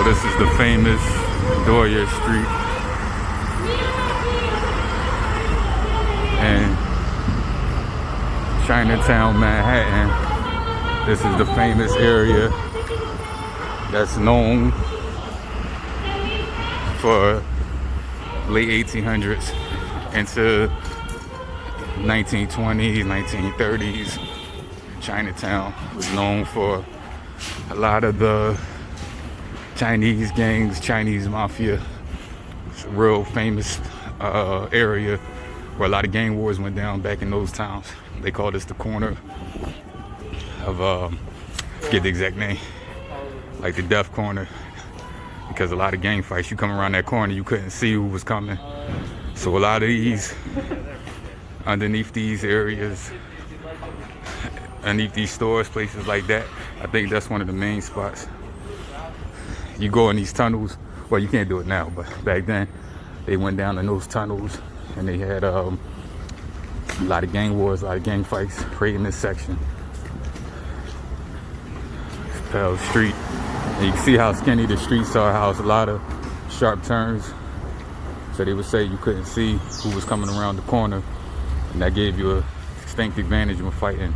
This is the famous Doria Street. And Chinatown, Manhattan. This is the famous area that's known for late 1800s into 1920s, 1930s. Chinatown was known for a lot of the Chinese gangs, Chinese mafia. It's a real famous area where a lot of gang wars went down back in those times. They call this the corner of, get the exact name, like the death corner, because a lot of gang fights, you come around that corner, you couldn't see who was coming. So a lot of these, underneath these areas, underneath these stores, places like that, I think that's one of the main spots. You go in these tunnels, well, you can't do it now, but back then, they went down in those tunnels, and they had a lot of gang wars, a lot of gang fights right in this section. Pell Street. And you can see how skinny the streets are, how it's a lot of sharp turns. So they would say you couldn't see who was coming around the corner, and that gave you a distinct advantage when fighting,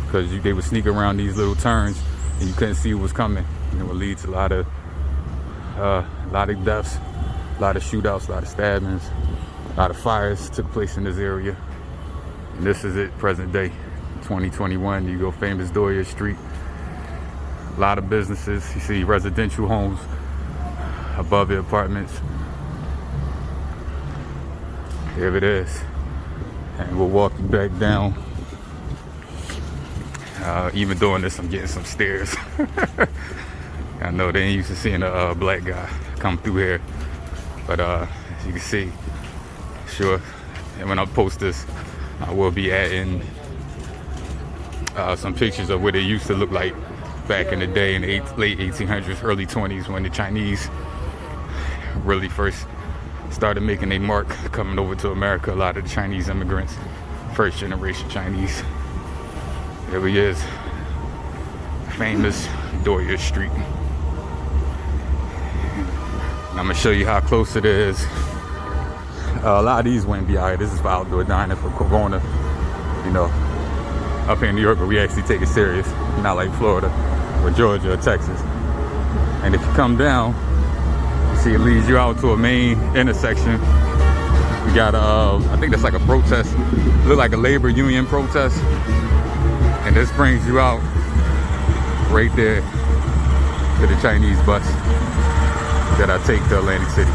because they would sneak around these little turns and you couldn't see who was coming. And it would lead to a lot of deaths, a lot of shootouts, a lot of stabbings, a lot of fires took place in this area. And this is it, present day, 2021. You go famous Doria Street. A lot of businesses. You see residential homes above the apartments. There it is. And we'll walk you back down. Even doing this, I'm getting some stares. I know they ain't used to seeing a black guy come through here. But as you can see, sure. And when I post this, I will be adding some pictures of what it used to look like back in the day in the late 1800s, early 20s, when the Chinese really first started making their mark coming over to America. A lot of the Chinese immigrants, first generation Chinese. There he is, famous Doria Street. And I'm gonna show you how close it is. A lot of these wouldn't be out here. This is for outdoor dining, for Corona. You know, up here in New York, we actually take it serious, not like Florida or Georgia or Texas. And if you come down, you see it leads you out to a main intersection. We got I think that's like a protest, look like a labor union protest. And this brings you out right there to the Chinese bus that I take to Atlantic City.